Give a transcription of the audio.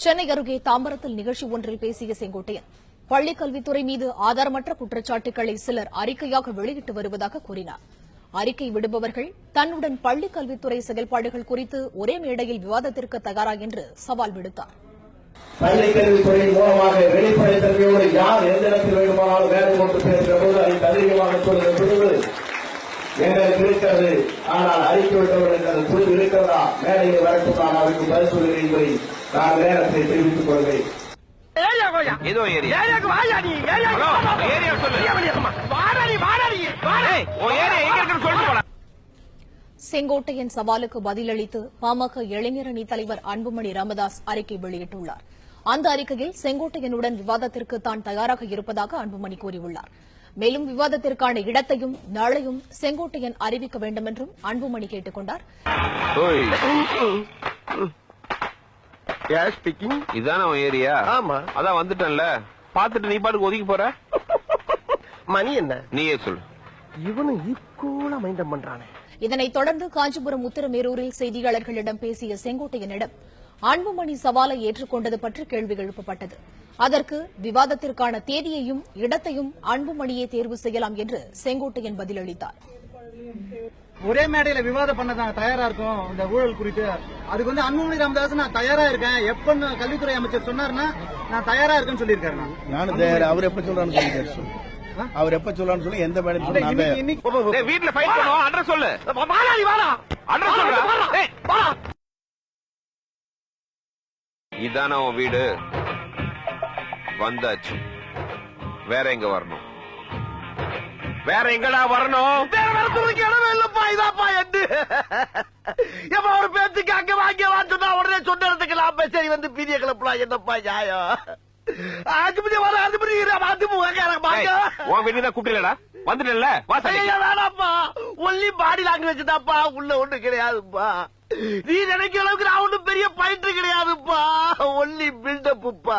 சென்னை அருகே தாம்பரத்தில் நிகழ்ச்சி ஒன்றில் பேசிய செங்கோட்டையன் பள்ளிக் கல்வித்துறை மீது ஆதாரமற்ற குற்றச்சாட்டுகளை சிலர் அறிக்கையாக வெளியிட்டு வருவதாக கூறினார். அறிக்கை விடுபவர்கள் தன்னுடன் பள்ளிக் கல்வித்துறை செயல்பாடுகள் குறித்து ஒரே மேடையில் விவாதத்திற்கு தயாரா என்று சவால் விடுத்தார். பள்ளிக் கல்வித்துறை மூலமாக வெளிப்படைத்தன்மையோடு யார் எந்த இடத்தில் வேண்டுமானாலும் வேலை கொண்டு பேசுகிற போது அதை ததிரியமாக சொல்கிற துணிவு எங்களுக்கு இருக்கிறது. ஆனால் அறிக்கை விட்டவர்களுக்கு அந்த துணிவு இருக்கிறதா? மேடையில் வரட்டும், நான் அவருக்கு பதில் சொல்கிறேன் என்பதை நான் நேரத்தை தெரிவித்துக் கொள்கிறேன். செங்கோட்டையன் சவாலுக்கு பதிலளித்து பாமக இளைஞரணி தலைவர் அன்புமணி ராமதாஸ் அறிக்கை வெளியிட்டுள்ளார். அந்த அறிக்கையில் செங்கோட்டையனுடன் விவாதத்திற்கு தான் தயாராக இருப்பதாக அன்புமணி கூறியுள்ளார். மேலும் விவாதத்திற்கான இடத்தையும் நாளையும் செங்கோட்டையன் அறிவிக்க வேண்டும் என்றும் அன்புமணி கேட்டுக் கொண்டார். இதான ஏரியா? ஆமா, அதான் வந்துட்டேன்ல. பாத்துட்டு நீ பாட்டுக்கு ஒதுக்கி போற. மணி என்ன நீயே சொல்லு. இவனு ஈக்குவலா மைண்டம் பண்றானே. இதனைத் தொடர்ந்து காஞ்சிபுரம் உத்தரமேரூரில் செய்தியாளர்களிடம் பேசிய செங்கோட்டையனிடம் அன்புமணி சவாலை ஏற்றுக்கொண்டது பற்றி கேள்வி எழுப்பப்பட்டது. அதற்கு விவாதத்திற்கான தேதியையும் இடத்தையும் அன்புமணியே தேர்வு செய்யலாம் என்று செங்கோட்டையன் பதிலளித்தார். ஒரே மேடையில விவாதம் பண்ண தயாரா இருக்கும். இந்த ஊழல் குறித்து அதுக்கு வந்து அன்புமணி ராமதாஸ் நான் தயாரா இருக்கேன், எப்ப கல்வித்துறை அமைச்சர் சொன்னார்னா நான் தயாரா இருக்கேன்னு சொல்லியிருக்காரு. நானும் தயாரா. அவர் எப்ப சொல்றான்னு அவர் எப்ப சொல்லலாம்னு சொல்லி எந்த மேடம் வீட்டுல ஃபைட் பண்ணுவோம். அட்ரஸ் சொல்லு. அட்ரஸ் சொல்லு. இதான உன் வீடு? வந்தாச்சு. வேற எங்க வரணும்? வேற எங்கடா வரணும்? வேற வரத்துக்கு இடமே இல்லப்பா. இதாப்பா எட்டு எப்ப ஒரு பேச்சுக்கு அங்க வாங்க வான்னா உடனே சொன்ன இடத்துக்கு லாப சரி வந்து பீதிய கிளப்பலாம். என்னப்பா நியாயம்? ஒன்லி பாடி லாங்குவேஜ் தான்ப்பா, உள்ள ஒண்ணு கிடையாதுப்பா. நீ நினைக்கிற அளவுக்கு நான் ஒன்னும் பெரிய பாயிண்ட் கிடையாதுப்பா. ஒன்லி பில்டப்புப்பா.